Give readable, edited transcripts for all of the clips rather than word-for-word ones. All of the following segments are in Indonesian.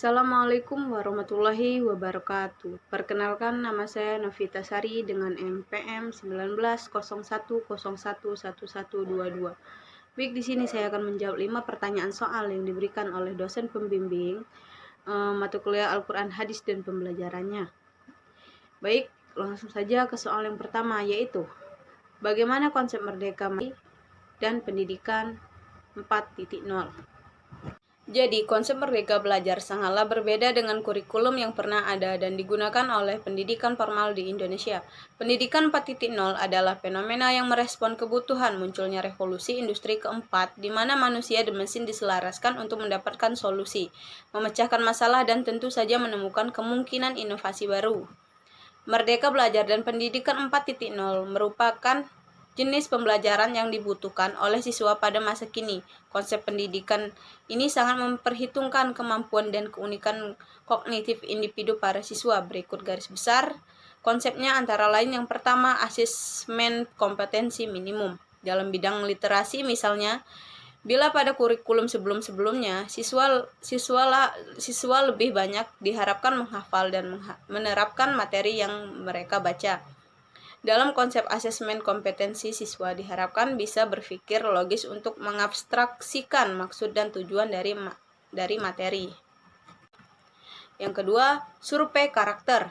Assalamualaikum warahmatullahi wabarakatuh. Perkenalkan, nama saya Novita Sari dengan NPM 1901011122. Baik, di sini saya akan menjawab 5 pertanyaan soal yang diberikan oleh dosen pembimbing mata kuliah Al-Quran Hadis dan pembelajarannya. Baik, langsung saja ke soal yang pertama, yaitu bagaimana konsep merdeka dan pendidikan 4.0. Jadi, konsep merdeka belajar sangatlah berbeda dengan kurikulum yang pernah ada dan digunakan oleh pendidikan formal di Indonesia. Pendidikan 4.0 adalah fenomena yang merespon kebutuhan munculnya revolusi industri keempat, di mana manusia dan mesin diselaraskan untuk mendapatkan solusi, memecahkan masalah, dan tentu saja menemukan kemungkinan inovasi baru. Merdeka belajar dan pendidikan 4.0 merupakan jenis pembelajaran yang dibutuhkan oleh siswa pada masa kini. Konsep pendidikan ini sangat memperhitungkan kemampuan dan keunikan kognitif individu para siswa. Berikut garis besar konsepnya, antara lain yang pertama, asesmen kompetensi minimum. Dalam bidang literasi misalnya, bila pada kurikulum sebelum-sebelumnya, siswa lebih banyak diharapkan menghafal dan menerapkan materi yang mereka baca. Dalam konsep asesmen kompetensi, siswa diharapkan bisa berpikir logis untuk mengabstraksikan maksud dan tujuan dari materi. Yang kedua, survei karakter.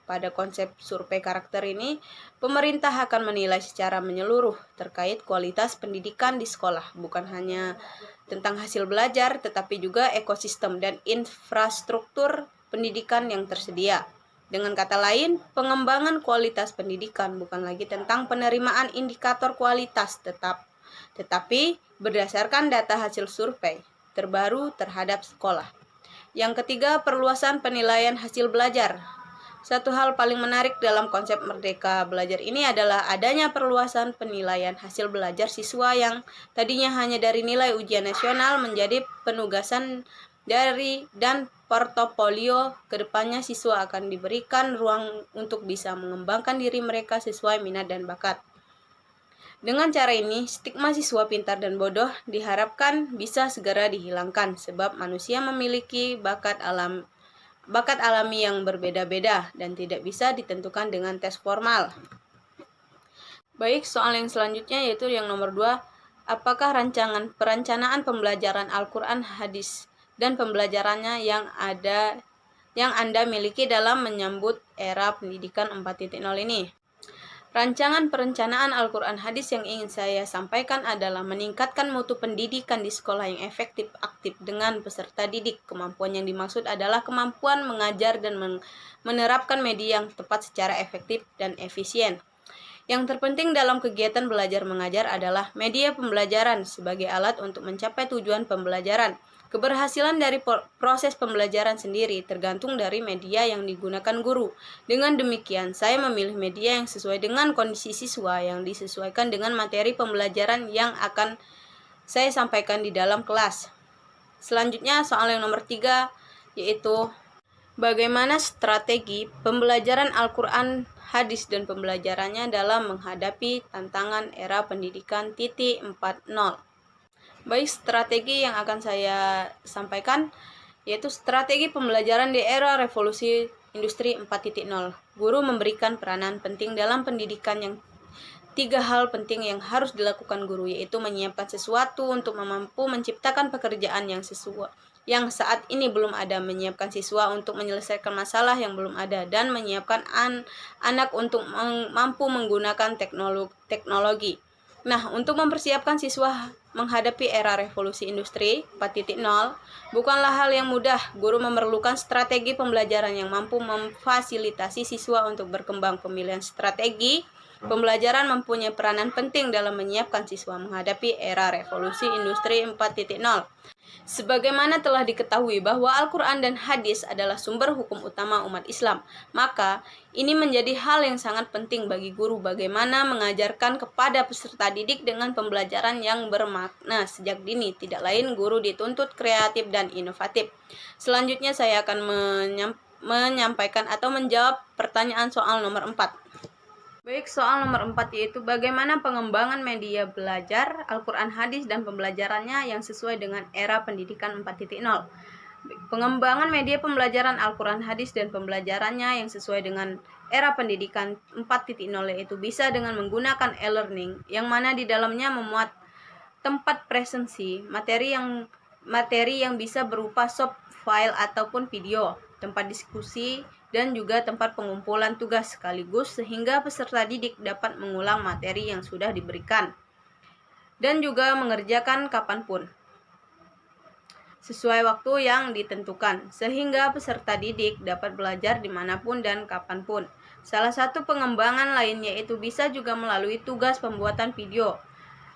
Pada konsep survei karakter ini, pemerintah akan menilai secara menyeluruh terkait kualitas pendidikan di sekolah, bukan hanya tentang hasil belajar, tetapi juga ekosistem dan infrastruktur pendidikan yang tersedia. Dengan kata lain, pengembangan kualitas pendidikan bukan lagi tentang penerimaan indikator kualitas tetapi berdasarkan data hasil survei terbaru terhadap sekolah. Yang ketiga, perluasan penilaian hasil belajar. Satu hal paling menarik dalam konsep merdeka belajar ini adalah adanya perluasan penilaian hasil belajar siswa yang tadinya hanya dari nilai ujian nasional menjadi penugasan dan portofolio. Kedepannya siswa akan diberikan ruang untuk bisa mengembangkan diri mereka sesuai minat dan bakat. Dengan cara ini, stigma siswa pintar dan bodoh diharapkan bisa segera dihilangkan, sebab manusia memiliki bakat alami yang berbeda-beda dan tidak bisa ditentukan dengan tes formal. Baik, soal yang selanjutnya yaitu yang nomor 2, apakah perencanaan pembelajaran Al-Quran Hadis dan pembelajarannya yang Anda miliki dalam menyambut era pendidikan 4.0 ini? Rancangan perencanaan Al-Quran Hadis yang ingin saya sampaikan adalah meningkatkan mutu pendidikan di sekolah yang efektif, aktif dengan peserta didik. Kemampuan yang dimaksud adalah kemampuan mengajar dan menerapkan media yang tepat secara efektif dan efisien. Yang terpenting dalam kegiatan belajar mengajar adalah media pembelajaran sebagai alat untuk mencapai tujuan pembelajaran. Keberhasilan dari proses pembelajaran sendiri tergantung dari media yang digunakan guru. Dengan demikian, saya memilih media yang sesuai dengan kondisi siswa, yang disesuaikan dengan materi pembelajaran yang akan saya sampaikan di dalam kelas. Selanjutnya, soal yang nomor 3, yaitu bagaimana strategi pembelajaran Al-Quran Hadis dan pembelajarannya dalam menghadapi tantangan era pendidikan 4.0. Baik, strategi yang akan saya sampaikan yaitu strategi pembelajaran di era revolusi industri 4.0. Guru memberikan peranan penting dalam pendidikan. Yang 3 hal penting yang harus dilakukan guru yaitu menyiapkan sesuatu untuk mampu menciptakan pekerjaan yang saat ini belum ada, menyiapkan siswa untuk menyelesaikan masalah yang belum ada, dan menyiapkan anak untuk mampu menggunakan teknologi. Nah, untuk mempersiapkan siswa menghadapi era revolusi industri 4.0 bukanlah hal yang mudah. Guru memerlukan strategi pembelajaran yang mampu memfasilitasi siswa untuk berkembang. Pemilihan strategi pembelajaran mempunyai peranan penting dalam menyiapkan siswa menghadapi era revolusi industri 4.0. Sebagaimana telah diketahui bahwa Al-Quran dan Hadis adalah sumber hukum utama umat Islam, maka ini menjadi hal yang sangat penting bagi guru bagaimana mengajarkan kepada peserta didik dengan pembelajaran yang bermakna sejak dini. Tidak lain, guru dituntut kreatif dan inovatif. Selanjutnya saya akan menyampaikan atau menjawab pertanyaan soal nomor 4. Baik, soal nomor 4 yaitu bagaimana pengembangan media belajar Al-Quran Hadis dan pembelajarannya yang sesuai dengan era pendidikan 4.0. Pengembangan media pembelajaran Al-Quran Hadis dan pembelajarannya yang sesuai dengan era pendidikan 4.0 yaitu bisa dengan menggunakan e-learning yang mana di dalamnya memuat tempat presensi, materi yang bisa berupa soft file ataupun video, tempat diskusi, dan juga tempat pengumpulan tugas sekaligus sehingga peserta didik dapat mengulang materi yang sudah diberikan dan juga mengerjakan kapanpun sesuai waktu yang ditentukan, sehingga peserta didik dapat belajar dimanapun dan kapanpun. Salah satu pengembangan lainnya itu bisa juga melalui tugas pembuatan video,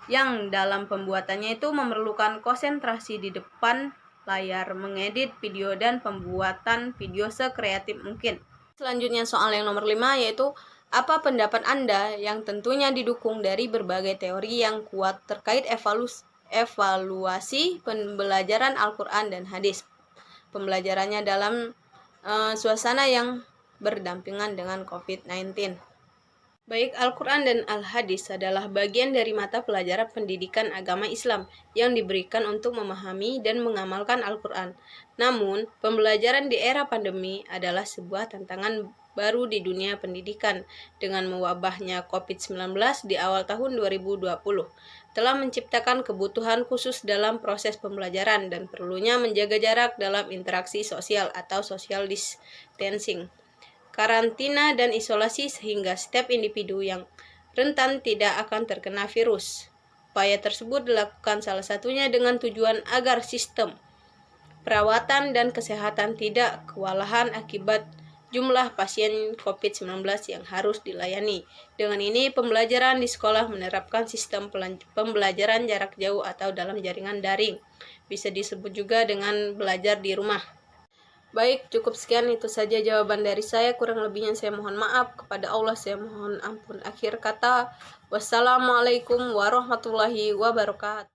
yang dalam pembuatannya itu memerlukan konsentrasi di depan layar, mengedit video dan pembuatan video sekreatif mungkin. Selanjutnya soal yang nomor 5 yaitu apa pendapat Anda yang tentunya didukung dari berbagai teori yang kuat terkait evaluasi pembelajaran Al-Quran dan hadis. Pembelajarannya dalam suasana yang berdampingan dengan COVID-19. Baik Al-Quran dan Al-Hadis adalah bagian dari mata pelajaran pendidikan agama Islam yang diberikan untuk memahami dan mengamalkan Al-Quran. Namun, pembelajaran di era pandemi adalah sebuah tantangan baru di dunia pendidikan dengan mewabahnya COVID-19 di awal tahun 2020 telah menciptakan kebutuhan khusus dalam proses pembelajaran dan perlunya menjaga jarak dalam interaksi sosial atau social distancing, karantina dan isolasi sehingga setiap individu yang rentan tidak akan terkena virus. Upaya tersebut dilakukan salah satunya dengan tujuan agar sistem perawatan dan kesehatan tidak kewalahan akibat jumlah pasien COVID-19 yang harus dilayani. Dengan ini, pembelajaran di sekolah menerapkan sistem pembelajaran jarak jauh atau dalam jaringan daring. Bisa disebut juga dengan belajar di rumah. Baik, cukup sekian itu saja jawaban dari saya. Kurang lebihnya saya mohon maaf. Kepada Allah saya mohon ampun. Akhir kata, wassalamualaikum warahmatullahi wabarakatuh.